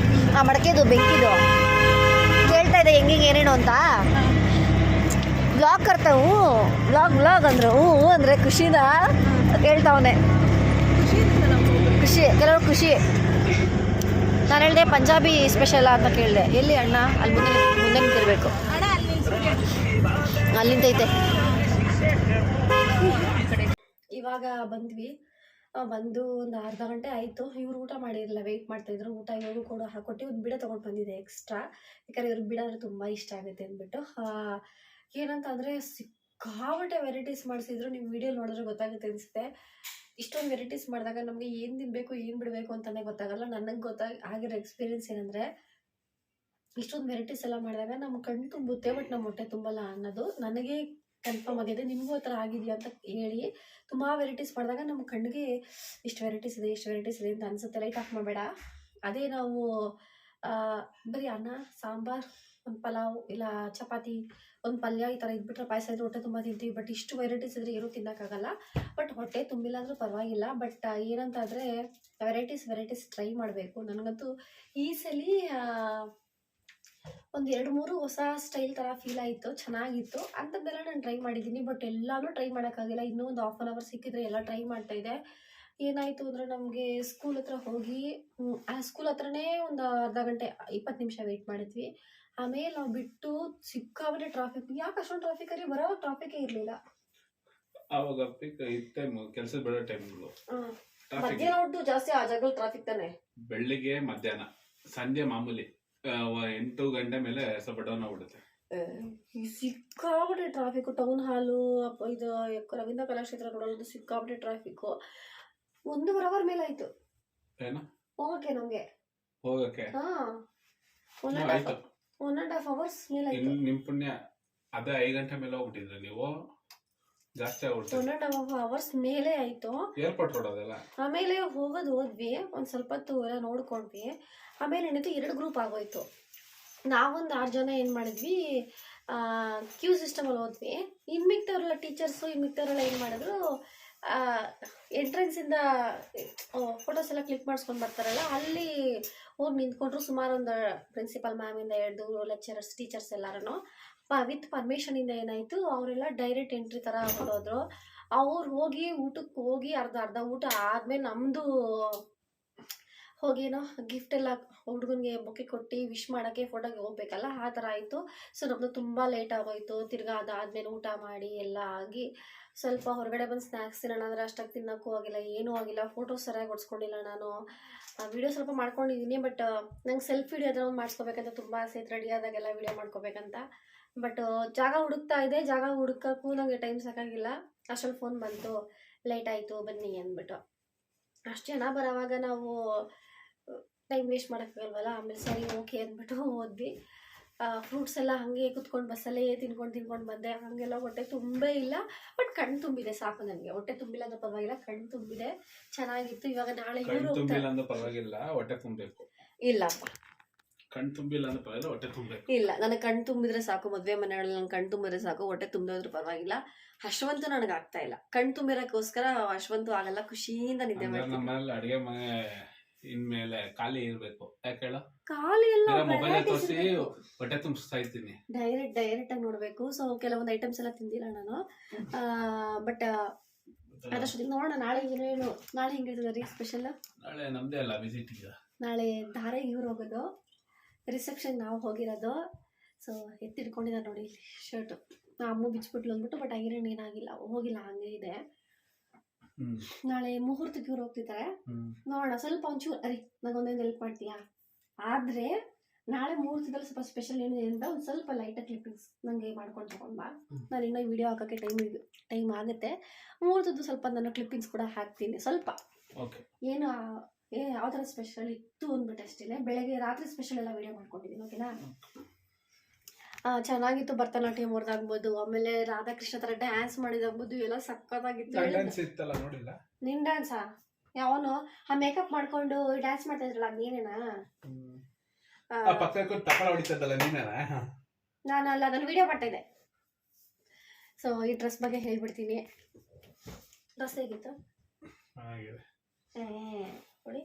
ಆ ಮಡಕೆದು ಬೆಂಕಿದು ಕೇಳ್ತಾ ಇದೆ ಹೆಂಗೆ ಏನೇನು ಅಂತ ಬ್ಲಾಗ್ ಕರ್ತಾವು ಬ್ಲಾಗ್ ಅಂದ್ರು ಹ್ಞೂ ಅಂದರೆ ಖುಷಿನ ಹೇಳ್ತಾವನೆ ಖುಷಿ ಕೆಲವರು ಖುಷಿ ನಾನು ಹೇಳಿದೆ ಪಂಜಾಬಿ ಸ್ಪೆಷಲ್ ಅಂತ ಕೇಳಿದೆ ಎಲ್ಲಿ ಅಣ್ಣ ಅಲ್ಲಿ ಮುಂದೆ ನಿಂತಿರ್ಬೇಕು ಅಣ್ಣ ಅಲ್ಲಿ ಅಲ್ಲಿಂದೈತೆ ಇವಾಗ ಬಂದ್ವಿ ಬಂದು ಒಂದು ಅರ್ಧ ಗಂಟೆ ಆಯಿತು ಇವ್ರು ಊಟ ಮಾಡಿರಲಿಲ್ಲ ವೆಯ್ಟ್ ಮಾಡ್ತಾಯಿದ್ರು ಊಟ ಇವಾಗೂ ಕೂಡ ಹಾಕೊಟ್ಟು ಒಂದು ಬಿಡ ತೊಗೊಂಡು ಬಂದಿದೆ ಎಕ್ಸ್ಟ್ರಾ ಯಾಕಂದರೆ ಇವ್ರಿಗೆ ಬಿಡ ಅಂದರೆ ತುಂಬ ಇಷ್ಟ ಆಗುತ್ತೆ ಅಂದ್ಬಿಟ್ಟು ಏನಂತ ಅಂದರೆ ಸಿಕ್ಕಾಪಟ್ಟೆ ವೆರೈಟೀಸ್ ಮಾಡಿಸಿದ್ರು ನೀವು ವಿಡಿಯೋ ನೋಡಿದ್ರೆ ಗೊತ್ತಾಗುತ್ತೆ ಅನಿಸುತ್ತೆ ಇಷ್ಟೊಂದು ವೆರೈಟೀಸ್ ಮಾಡಿದಾಗ ನಮಗೆ ಏನು ತಿನ್ನಬೇಕು ಏನು ಬಿಡಬೇಕು ಅಂತಲೇ ಗೊತ್ತಾಗಲ್ಲ ನನಗೆ ಆಗಿರೋ ಎಕ್ಸ್ಪೀರಿಯೆನ್ಸ್ ಏನಂದರೆ ಇಷ್ಟೊಂದು ವೆರೈಟೀಸ್ ಎಲ್ಲ ಮಾಡಿದಾಗ ನಮ್ಮ ಕಣ್ಣು ತುಂಬುತ್ತೆ ಬಟ್ ನಮ್ಮ ಹೊಟ್ಟೆ ತುಂಬಲ್ಲ ಅನ್ನೋದು ನನಗೆ ಕನ್ಫರ್ಮ್ ಆಗಿದೆ ನಿಮಗೂ ಆ ಥರ ಆಗಿದೆಯಾ ಅಂತ ಹೇಳಿ ತುಂಬ ವೆರೈಟೀಸ್ ಮಾಡಿದಾಗ ನಮ್ಮ ಕಣ್ಣಿಗೆ ಇಷ್ಟು ವೆರೈಟೀಸ್ ಇದೆ ಅಂತ ಅನಿಸುತ್ತೆ ಲೈಟ್ ಆಫ್ ಮಾಡಬೇಡ ಅದೇ ನಾವು ಬರೀ ಅನ್ನ ಸಾಂಬಾರು ಒಂದು ಪಲಾವ್ ಇಲ್ಲ ಚಪಾತಿ ಒಂದು ಪಲ್ಯ ಈ ಥರ ಇದ್ಬಿಟ್ರೆ ಪಾಯಸ ಇದ್ರೆ ಹೊಟ್ಟೆ ತುಂಬ ತಿಂತೀವಿ ಬಟ್ ಇಷ್ಟು ವೆರೈಟೀಸ್ ಇದ್ರೆ ಏನೂ ತಿನ್ನೋಕ್ಕಾಗಲ್ಲ ಬಟ್ ಹೊಟ್ಟೆ ತುಂಬಿಲ್ಲ ಅಂದರೂ ಪರವಾಗಿಲ್ಲ ಬಟ್ ಏನಂತಾದರೆ ವೆರೈಟೀಸ್ ಟ್ರೈ ಮಾಡಬೇಕು ನನಗಂತೂ ಈ ಸಲ ಒಂದು 2-3 ಹೊಸ ಸ್ಟೈಲ್ ಥರ ಫೀಲ್ ಆಯಿತು ಚೆನ್ನಾಗಿತ್ತು ಅಂಥದ್ದೆಲ್ಲ ನಾನು ಟ್ರೈ ಮಾಡಿದ್ದೀನಿ ಬಟ್ ಎಲ್ಲನೂ ಟ್ರೈ ಮಾಡೋಕ್ಕಾಗಿಲ್ಲ ಇನ್ನೂ ಒಂದು ಹಾಫ್ ಆನ್ ಅವರ್ ಸಿಕ್ಕಿದ್ರೆ ಎಲ್ಲ ಟ್ರೈ ಮಾಡ್ತಾಯಿದ್ದೆ ಏನಾಯಿತು ಅಂದರೆ ನಮಗೆ ಸ್ಕೂಲ್ ಹತ್ರ ಹೋಗಿ ಆ ಸ್ಕೂಲ್ ಹತ್ರನೇ ಒಂದು ಅರ್ಧ ಗಂಟೆ 20 ನಿಮಿಷ ವೆಯ್ಟ್ ಮಾಡಿದ್ವಿ ಆಮೇಲೆ ನಾವು ಬಿಟ್ಟು ಸಿಕ್ಕಾಬಟ್ಟೆ ಟ್ರಾಫಿಕ್ ಯಾಕೆ ಅಷ್ಟೊಂದು ಟ್ರಾಫಿಕ್ ಅಲ್ಲಿ ಬರೋ ಟ್ರಾಫಿಕೇ ಇರಲಿಲ್ಲ ಅವಾಗ ಪೀಕ್ ಟೈಮ್ ಕೆಲಸ ಬಿಡೋ ಟೈಮ್ಗಳು ಮಧ್ಯಾಹ್ನ ಹೊತ್ತು ಜಾಸ್ತಿ ಆ ಜಾಗದಲ್ಲಿ ಟ್ರಾಫಿಕ್ ತಾನೆ ಬೆಳ್ಳಿಗೆ ಮಧ್ಯಾಹ್ನ ಸಂಜೆ ಮಾಮೂಲಿ 8 ಗಂಟೆ ಮೇಲೆ ಸ್ವಲ್ಪ ಡೌನ್ ಆಗ್ಬಿಡುತ್ತೆ ಸಿಕ್ಕಾಪಟ್ಟೆ ಟ್ರಾಫಿಕ್ ಟೌನ್ ಹಾಲು ಇದು ರವೀಂದ್ರ ಕಲಾಕ್ಷೇತ್ರ ನೋಡೋದು ಸಿಕ್ಕಾಪಟ್ಟೆ ಟ್ರಾಫಿಕ್ 1.5 ಅವರ್ ಮೇಲೆ ಆಯ್ತು ಏನು ಹೋಗಕ್ಕೆ ನಮ್ಗೆ ಹೋಗಕ್ಕೆ ಹಾ ಆಯ್ತು 1.5 ಅವರ್ಸ್ ಮೇಲೆ ಆಯ್ತು ನಿಮ್ ಪುಣ್ಯ ಅದೇ 5 ಗಂಟೆ ಮೇಲೆ ಹೋಗ್ಬಿಟ್ಟಿದ್ರೆ ನೀವು ಜಾಸ್ತಿ ಆಗ್ಬಿಡ್ತು 1.5 ಅವರ್ಸ್ ಮೇಲೆ ಆಯ್ತು ಏರ್ಪೋರ್ಟ್ ರೋಡ್ ಅದೆಲ್ಲ ಆಮೇಲೆ ಹೋದ್ವಿ ಒಂದು ಸ್ವಲ್ಪ ಹೊತ್ತು ಎಲ್ಲ ನೋಡ್ಕೊಂಡ್ವಿ ಆಮೇಲೆ ಏನಿತ್ತು 2 ಗ್ರೂಪ್ ಆಗೋಯ್ತು ನಾವೊಂದು 6 ಜನ ಏನು ಮಾಡಿದ್ವಿ ಕ್ಯೂ ಸಿಸ್ಟಮಲ್ಲಿ ಹೋದ್ವಿ ಇನ್ನು ಮಿಕ್ತವ್ರೆಲ್ಲ ಟೀಚರ್ಸು ಇನ್ನು ಮಿಕ್ತವ್ರೆಲ್ಲ ಏನು ಮಾಡಿದ್ರು ಎಂಟ್ರೆನ್ಸಿಂದ ಫೋಟೋಸ್ ಎಲ್ಲ ಕ್ಲಿಕ್ ಮಾಡಿಸ್ಕೊಂಡು ಬರ್ತಾರಲ್ಲ ಅಲ್ಲಿ ಹೋಗಿ ನಿಂತ್ಕೊಂಡ್ರು ಸುಮಾರು ಒಂದು ಪ್ರಿನ್ಸಿಪಲ್ ಮ್ಯಾಮಿಂದ ಹಿಡಿದು ಲೆಕ್ಚರರ್ಸ್ ಟೀಚರ್ಸ್ ಎಲ್ಲರೂ ವಿತ್ ಪರ್ಮಿಷನಿಂದ ಏನಾಯಿತು ಅವರೆಲ್ಲ ಡೈರೆಕ್ಟ್ ಎಂಟ್ರಿ ಥರ ಹೊಡೋದ್ರು ಅವ್ರು ಹೋಗಿ ಊಟಕ್ಕೆ ಹೋಗಿ ಅರ್ಧ ಊಟ ಆದಮೇಲೆ ನಮ್ಮದು ಹೋಗೇನೋ ಗಿಫ್ಟ್ ಎಲ್ಲ ಹುಡುಗನಿಗೆ ಬೊಕ್ಕೆ ಕೊಟ್ಟು ವಿಶ್ ಮಾಡೋಕ್ಕೆ ಫೋಟೋಗೆ ಹೋಗ್ಬೇಕಲ್ಲ ಆ ಥರ ಆಯಿತು ಸೊ ನಮ್ಮದು ತುಂಬ ಲೇಟ್ ಆಗೋಯಿತು ತಿರ್ಗಾ ಅದಾದಮೇಲೆ ಊಟ ಮಾಡಿ ಎಲ್ಲ ಆಗಿ ಸ್ವಲ್ಪ ಹೊರಗಡೆ ಬಂದು ಸ್ನ್ಯಾಕ್ಸ್ ತಿನ್ನೋಣ ಅಂದರೆ ಅಷ್ಟಾಗಿ ತಿನ್ನೋಕ್ಕೂ ಆಗಿಲ್ಲ ಏನೂ ಆಗಿಲ್ಲ ಫೋಟೋಸ್ ಸರಿಯಾಗಿ ಹೊಡ್ಸ್ಕೊಂಡಿಲ್ಲ ನಾನು ವೀಡಿಯೋ ಸ್ವಲ್ಪ ಮಾಡ್ಕೊಂಡಿದ್ದೀನಿ ಬಟ್ ನಂಗೆ ಸೆಲ್ಫ್ ವೀಡಿಯೋ ಅದನ್ನು ಒಂದು ಮಾಡಿಸ್ಕೋಬೇಕಂತ ತುಂಬ ಆಸೆ ಇತ್ತು ರೆಡಿ ಆದಾಗೆಲ್ಲ ವೀಡಿಯೋ ಮಾಡ್ಕೋಬೇಕಂತ ಬಟ್ ಜಾಗ ಹುಡುಕ್ತಾ ಇದೆ ಜಾಗ ಹುಡುಕಕ್ಕೂ ನನಗೆ ಟೈಮ್ ಸಾಕಾಗಿಲ್ಲ ಅಷ್ಟರಲ್ಲಿ ಫೋನ್ ಬಂತು ಲೇಟ್ ಆಯಿತು ಬನ್ನಿ ಅಂದ್ಬಿಟ್ಟು ಅಷ್ಟು ಜನ ಬರೋವಾಗ ನಾವು ಟೈಮ್ ವೇಸ್ಟ್ ಮಾಡೋಕ್ಕಾಗಲ್ವಲ್ಲ ಆಮೇಲೆ ಸರಿ ಓಕೆ ಅಂದ್ಬಿಟ್ಟು ಹೋದ್ವಿ ಫ್ರೂಟ್ಸ್ ಎಲ್ಲ ಹಾಗೆ ಕುತ್ಕೊಂಡು ಬಸ್ಸಲ್ಲೇ ತಿನ್ಕೊಂಡು ಬಂದೆ ಹಾಗೆಲ್ಲ ಹೊಟ್ಟೆ ತುಂಬೇ ಇಲ್ಲ ಬಟ್ ಕಣ್ಣು ತುಂಬಿದೆ ಸಾಕು ನನಗೆ ಹೊಟ್ಟೆ ತುಂಬಿಲ್ಲ ಅಂದ್ರೆ ಪರವಾಗಿಲ್ಲ ಕಣ್ಣು ತುಂಬಿದೆ ಚೆನ್ನಾಗಿತ್ತು ಇವಾಗ ನಾಳೆ ತುಂಬಿಲ್ಲ ಅಂದ್ರೆ ಪರವಾಗಿಲ್ಲ ಹೊಟ್ಟೆ ತುಂಬಬೇಕು ಇಲ್ಲಪ್ಪ ಕಣ್ ತುಂಬಿಲ್ಲ ಅಂದ್ರೆ ಪರವಾಗಿಲ್ಲ ಹೊಟ್ಟೆ ತುಂಬಬೇಕು ಇಲ್ಲ ನನಗೆ ಕಣ್ಣು ತುಂಬಿದ್ರೆ ಸಾಕು ಮದುವೆ ಮನೆಗಳಲ್ಲಿ ನನಗೆ ಕಣ್ಣು ತುಂಬಿದ್ರೆ ಸಾಕು ಹೊಟ್ಟೆ ತುಂಬಿದ್ರು ಪರವಾಗಿಲ್ಲ ಅಶ್ವಂತು ನನಗೆ ಆಗ್ತಾ ಇಲ್ಲ ಕಣ್ಣು ತುಂಬಿರೋಕ್ಕೋಸ್ಕರ ಅಶ್ವಂತು ಆಗಲ್ಲ ಖುಷಿಯಿಂದ ನಿದ್ದೆ ಮಾಡ್ತೀನಿ ನಮ್ಮನೇಲಿ ಅಡಿಗೆ ಮನೆ ಇನ್ಮೇಲೆ ಖಾಲಿ ಇರ್ಬೇಕು ಯಾಕೆ ಹೇಳ ಖಾಲಿ ಎಲ್ಲ ಮೊಬೈಲ್ ತೋರಿಸಿ ಹೊಟ್ಟೆ ತುಂಬಿಸ್ತಾ ಇದ್ದೀನಿ ಡೈರೆಕ್ಟ್ ಆಗಿ ನೋಡ್ಬೇಕು ಸೊ ಕೆಲವೊಂದು ಐಟಮ್ಸ್ ಎಲ್ಲ ತಿಂದಿಲ್ಲ ನಾನು ಬಟ್ ಅದಷ್ಟೊತ್ತಿಗೆ ನೋಡೋಣ ನಾಳೆ ಏನೇನು ನಾಳೆ ಹೆಂಗಿರ್ತದೆ ರೀ ಸ್ಪೆಷಲ್ ನಾಳೆ ನಮ್ದೇ ಅಲ್ಲ ವಿಸಿಟ್ ಈಗ ನಾಳೆ ಧಾರೆ ಇವ್ರು ಹೋಗೋದು ರಿಸೆಪ್ಷನ್ ನಾವು ಹೋಗಿರೋದು ಸೊ ಎತ್ತಿಡ್ಕೊಂಡಿದ್ದಾರೆ ನೋಡಿ ಇಲ್ಲಿ ಶರ್ಟು ಅಮ್ಮ ಬಿಚ್ಬಿಟ್ಲು ಅಂದ್ಬಿಟ್ಟು, ಬಟ್ ಐರನ್ ಏನಾಗಿಲ್ಲ, ಹೋಗಿಲ್ಲ, ಹಂಗೆ ಇದೆ. ನಾಳೆ ಮುಹೂರ್ತಕ್ಕೆ ಇವ್ರು ಹೋಗ್ತಿದ್ದಾರೆ, ನೋಡೋಣ. ಸ್ವಲ್ಪ ಒಂಚೂರು ನಂಗೊಂದೊಂದು ಹೆಲ್ಪ್ ಮಾಡ್ತೀಯಾ? ಆದರೆ ನಾಳೆ ಮುಹೂರ್ತದಲ್ಲಿ ಸ್ವಲ್ಪ ಸ್ಪೆಷಲ್ ಏನಿದೆ ಅಂತ ಒಂದು ಸ್ವಲ್ಪ ಲೈಟಾಗಿ ಕ್ಲಿಪ್ಪಿಂಗ್ಸ್ ನನಗೆ ಮಾಡ್ಕೊಂಡು ತಗೊಂಡ್ಬಾ. ನಾನು ಇನ್ನೂ ವಿಡಿಯೋ ಹಾಕೋಕ್ಕೆ ಟೈಮ್ ಆಗುತ್ತೆ. ಮುಹೂರ್ತದ್ದು ಸ್ವಲ್ಪ ನಾನು ಕ್ಲಿಪ್ಪಿಂಗ್ಸ್ ಕೂಡ ಹಾಕ್ತೀನಿ ಸ್ವಲ್ಪ. ಏನು ಯಾವ ಥರ ಸ್ಪೆಷಲ್ ಇತ್ತು ಅಂದ್ಬಿಟ್ಟು ಅಷ್ಟೇ. ಬೆಳಗ್ಗೆ ರಾತ್ರಿ ಸ್ಪೆಷಲ್ ಎಲ್ಲ ವಿಡಿಯೋ ಮಾಡ್ಕೊಂಡಿದ್ದೀನಿ, ಓಕೆನಾ? ಚೆನ್ನಾಗಿತ್ತು. ಭರತನಾಟ್ಯಂ ಅವ್ರದ್ದಾಗ್ಬೋದು, ಆಮೇಲೆ ರಾಧಾಕೃಷ್ಣ ಥರ ಡ್ಯಾನ್ಸ್ ಮಾಡಿದಾಗ್ಬೋದು, ಎಲ್ಲ ಸಕ್ಕತ್ತಾಗಿತ್ತು. ನಿನ್ನ ಡ್ಯಾನ್ಸಾ? ಯಾವನು ಆ ಮೇಕಪ್ ಮಾಡ್ಕೊಂಡು ಡ್ಯಾನ್ಸ್ ಮಾಡ್ತಾ ಇದ್ರಲ್ಲ, ನೀನೇನಾ? ನಾನಲ್ಲ, ನಾನು ವಿಡಿಯೋ ಮಾಡ್ತಾ ಇದ್ದೆ. ಸೊ ಈ ಡ್ರೆಸ್ ಬಗ್ಗೆ ಹೇಳ್ಬಿಡ್ತೀನಿ. ಡ್ರೆಸ್ ಹೇಗಿತ್ತು ನೋಡಿ.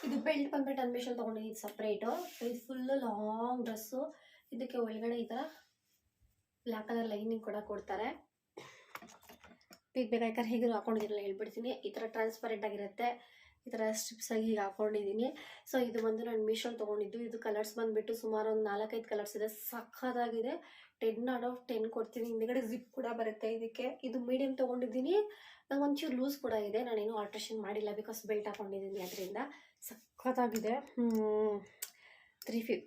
ಇದು ಬೆಲ್ಟ್ ಬಂದ್ಬಿಟ್ಟು ಅನ್ವೇಷನ್ ತೊಗೊಂಡಿದ್ದು ಸಪ್ರೇಟು. ಇದು ಫುಲ್ಲು ಲಾಂಗ್ ಡ್ರೆಸ್ಸು. ಇದಕ್ಕೆ ಒಳಗಡೆ ಈ ಥರ ಬ್ಲ್ಯಾಕ್ ಕಲರ್ ಲೈನಿಂಗ್ ಕೂಡ ಕೊಡ್ತಾರೆ. ಬೇಕಾದ್ರೆ ಹೇಗಿರೋ ಹಾಕೊಂಡಿದ್ದೀರಲ್ಲ ಹೇಳ್ಬಿಡ್ತೀನಿ. ಈ ಥರ ಟ್ರಾನ್ಸ್ಪರೆಂಟ್ ಆಗಿರುತ್ತೆ, ಈ ಥರ ಸ್ಟ್ರಿಪ್ಸ್ ಆಗಿ ಈಗ ಹಾಕೊಂಡಿದ್ದೀನಿ. ಸೊ ಇದು ಬಂದು ನಾನು ಮೀಶೋಲ್ಲಿ ತೊಗೊಂಡಿದ್ದು. ಇದು ಕಲರ್ಸ್ ಬಂದುಬಿಟ್ಟು ಸುಮಾರು ಒಂದು 4-5 ಕಲರ್ಸ್ ಇದೆ. ಸಖತ್ತಾಗಿದೆ. 10 out of 10 ಕೊಡ್ತೀನಿ. ಹಿಂದೆಗಡೆ ಜಿಪ್ ಕೂಡ ಬರುತ್ತೆ ಇದಕ್ಕೆ. ಇದು ಮೀಡಿಯಮ್ ತೊಗೊಂಡಿದ್ದೀನಿ. ನಂಗೆ ಒಂಚೂರು ಲೂಸ್ ಕೂಡ ಇದೆ. ನಾನೇನು ಆಲ್ಟ್ರೇಷನ್ ಮಾಡಿಲ್ಲ, ಬಿಕಾಸ್ ಬೆಲ್ಟ್ ಹಾಕೊಂಡಿದ್ದೀನಿ, ಅದರಿಂದ ಸಖತ್ತಾಗಿದೆ. 350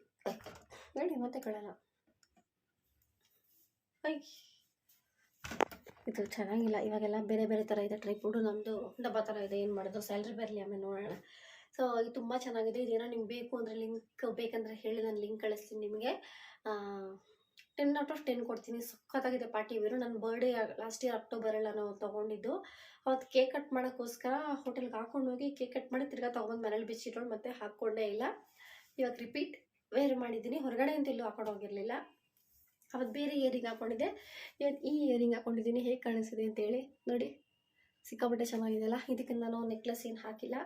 ನೋಡಿ, ಮತ್ತೆ ಕಳಲ್ಲ. ಇದು ಚೆನ್ನಾಗಿಲ್ಲ. ಇವಾಗೆಲ್ಲ ಬೇರೆ ಬೇರೆ ಥರ ಇದೆ. ಟ್ರೈಪೋಡು ನಮ್ಮದು ಡಬ್ಬ ಥರ ಇದೆ. ಏನು ಮಾಡೋದು, ಸ್ಯಾಲ್ರಿ ಬರಲಿ, ಆಮೇಲೆ ನೋಡೋಣ. ಸೊ ಇದು ತುಂಬ ಚೆನ್ನಾಗಿದೆ. ಇದೇನೋ ನಿಮ್ಗೆ ಬೇಕು ಅಂದರೆ ಲಿಂಕ್ ಬೇಕಂದರೆ ಹೇಳಿ, ನಾನು ಲಿಂಕ್ ಕಳಿಸ್ತೀನಿ ನಿಮಗೆ. 10 out of 10 ಕೊಡ್ತೀನಿ. ಸಖತ್ತಾಗಿದೆ. Party wear. ನನ್ನ ಬರ್ಡೇ ಲಾಸ್ಟ್ ಇಯರ್ ಅಕ್ಟೋಬರಲ್ಲಿ ನಾನು ತೊಗೊಂಡಿದ್ದು. ಅವತ್ತು ಕೇಕ್ ಕಟ್ ಮಾಡೋಕ್ಕೋಸ್ಕರ ಹೋಟೆಲ್ಗೆ ಹಾಕೊಂಡು ಹೋಗಿ ಕೇಕ್ ಕಟ್ ಮಾಡಿ ತಿರ್ಗಾ ತೊಗೊಂಡು ಮನೇಲಿ ಬಿಚ್ಚಿಟ್ಕೊಂಡು ಮತ್ತೆ ಹಾಕ್ಕೊಂಡೇ ಇಲ್ಲ. ಇವಾಗ ರಿಪೀಟ್ ವೇರ್ ಮಾಡಿದ್ದೀನಿ. ಹೊರಗಡೆ ಅಂತ ಎಲ್ಲೂ ಹಾಕೊಂಡು ಹೋಗಿರಲಿಲ್ಲ. ಅವತ್ತು ಬೇರೆ ಇಯರಿಂಗ್ ಹಾಕ್ಕೊಂಡಿದ್ದೆ, ಇವತ್ತು ಈ ಇಯರಿಂಗ್ ಹಾಕ್ಕೊಂಡಿದ್ದೀನಿ. ಹೇಗೆ ಕಾಣಿಸ್ತಿದೆ ಅಂತೇಳಿ ನೋಡಿ. ಸಿಕ್ಕಾಪಟ್ಟೆ ಚೆನ್ನಾಗಿದೆಯಲ್ಲ. ಇದಕ್ಕೆ ನಾನು ನೆಕ್ಲೆಸ್ ಏನು ಹಾಕಿಲ್ಲ.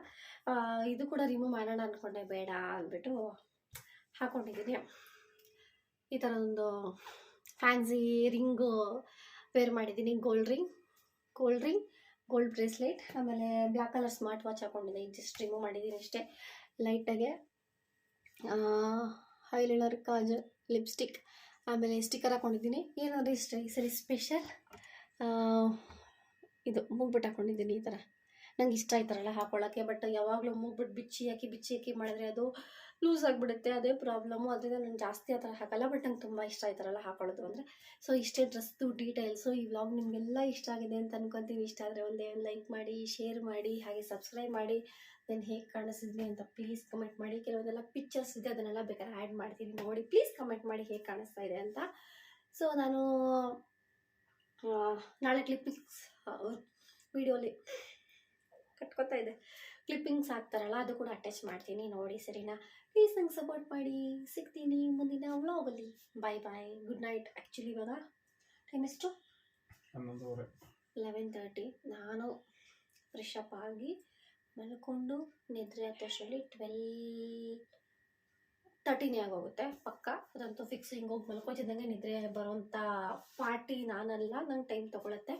ಇದು ಕೂಡ ರಿಮೂವ್ ಮಾಡೋಣ ಅಂದ್ಕೊಂಡೆ, ಬೇಡ ಅಂದ್ಬಿಟ್ಟು ಹಾಕ್ಕೊಂಡಿದ್ದೀನಿ. ಈ ಥರ ಒಂದು ಫ್ಯಾನ್ಸಿ ರಿಂಗು ವೇರ್ ಮಾಡಿದ್ದೀನಿ. ಗೋಲ್ಡ್ ರಿಂಗ್, ಗೋಲ್ಡ್ ಬ್ರೇಸ್ಲೆಟ್, ಆಮೇಲೆ ಬ್ಲ್ಯಾಕ್ ಕಲರ್ ಸ್ಮಾರ್ಟ್ ವಾಚ್ ಹಾಕ್ಕೊಂಡಿದ್ದೆ. ಈಗ ಜಸ್ಟ್ ರಿಮೂವ್ ಮಾಡಿದ್ದೀನಿ ಅಷ್ಟೇ. ಲೈಟಾಗೆ ಐಲೈನರ್, ಕಾಜಲ್, ಲಿಪ್ಸ್ಟಿಕ್, ಆಮೇಲೆ ಸ್ಟಿಕ್ಕರ್ ಹಾಕ್ಕೊಂಡಿದ್ದೀನಿ. ಏನಾದರೂ ಇಷ್ಟ ಈ ಸರಿ ಸ್ಪೆಷಲ್ ಇದು ಮೂಗ್ಬಿಟ್ಟು ಹಾಕ್ಕೊಂಡಿದ್ದೀನಿ. ಈ ಥರ ನಂಗೆ ಇಷ್ಟ ಆಯ್ತಾರಲ್ಲ ಹಾಕೊಳ್ಳೋಕ್ಕೆ. ಬಟ್ ಯಾವಾಗಲೂ ಮೂಗ್ಬಿಟ್ಟು ಬಿಚ್ಚಿ ಹಾಕಿ ಮಾಡಿದ್ರೆ ಅದು ಲೂಸ್ ಆಗಿಬಿಡುತ್ತೆ, ಅದೇ ಪ್ರಾಬ್ಲಮ್ಮು. ಅದರಿಂದ ನಾನು ಜಾಸ್ತಿ ಆ ಥರ ಹಾಕಲ್ಲ. ಬಟ್ ನಂಗೆ ತುಂಬ ಇಷ್ಟ ಆಯ್ತಾರಲ್ಲ ಹಾಕೊಳ್ಳೋದು ಅಂದರೆ. ಸೊ ಇಷ್ಟೇ ಡ್ರೆಸ್ದು ಡೀಟೇಲ್ಸು. ಈ ವ್ಲಾಗ್ ನಿಮಗೆಲ್ಲ ಇಷ್ಟ ಆಗಿದೆ ಅಂತ ಅನ್ಕೊತೀನಿ. ಇಷ್ಟ ಆದರೆ ಒಂದೇ ಒಂದು ಲೈಕ್ ಮಾಡಿ, ಶೇರ್ ಮಾಡಿ, ಹಾಗೆ ಸಬ್ಸ್ಕ್ರೈಬ್ ಮಾಡಿ. ನಾನು ಹೇಗೆ ಕಾಣಿಸಿದ್ವಿ ಅಂತ ಪ್ಲೀಸ್ ಕಮೆಂಟ್ ಮಾಡಿ. ಕೆಲವೊಂದೆಲ್ಲ ಪಿಕ್ಚರ್ಸ್ ಇದೆ, ಅದನ್ನೆಲ್ಲ ಬೇಕಾದ್ರೆ ಆ್ಯಡ್ ಮಾಡ್ತೀನಿ, ನೋಡಿ. ಪ್ಲೀಸ್ ಕಮೆಂಟ್ ಮಾಡಿ ಹೇಗೆ ಕಾಣಿಸ್ತಾ ಇದೆ ಅಂತ. ಸೊ ನಾನು ನಾಳೆ ಕ್ಲಿಪ್ಪಿಂಗ್ಸ್ ವಿಡಿಯೋಲಿ ಕಟ್ಕೊತಾ ಇದೆ, ಕ್ಲಿಪ್ಪಿಂಗ್ಸ್ ಹಾಕ್ತಾರಲ್ಲ, ಅದು ಕೂಡ ಅಟ್ಯಾಚ್ ಮಾಡ್ತೀನಿ, ನೋಡಿ. ಸರಿನಾ? ಪ್ಲೀಸ್ ನಂಗೆ ಸಪೋರ್ಟ್ ಮಾಡಿ. ಸಿಗ್ತೀನಿ ಮುಂದಿನ ವ್ಲಾಗಲ್ಲಿ. ಬಾಯ್ ಬಾಯ್, ಗುಡ್ ನೈಟ್. ಆ್ಯಕ್ಚುಲಿ ಇವಾಗ ಟೈಮ್ ಎಷ್ಟು? 11:30. ನಾನು ಫ್ರೆಶ್ ಅಪ್ ಆಗಿ ಮಲ್ಕೊಂಡು ನಿದ್ರೆ ಹತ್ತೋಷ್ಟರಲ್ಲಿ 12:30 ಆಗೋಗುತ್ತೆ ಪಕ್ಕ. ಅದಂತೂ ಫಿಕ್ಸ್. ಹಿಂಗೆ ಹೋಗಿ ಮಲ್ಕೋತಿದ್ದಂಗೆ ನಿದ್ರೆ ಬರೋಂಥ ಪಾರ್ಟಿ ನಾನಲ್ಲ, ನಂಗೆ ಟೈಮ್ ತೊಗೊಳತ್ತೆ.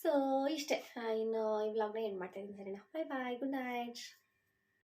ಸೊ ಇಷ್ಟೇ. ಇನ್ನು ಈ ವ್ಲಾಗ್ನ ಏನು ಮಾಡ್ತಾಯಿದ್ದೀನಿ, ಸರಿನಾ? ಬಾಯ್ ಬಾಯ್, ಗುಡ್ ನೈಟ್.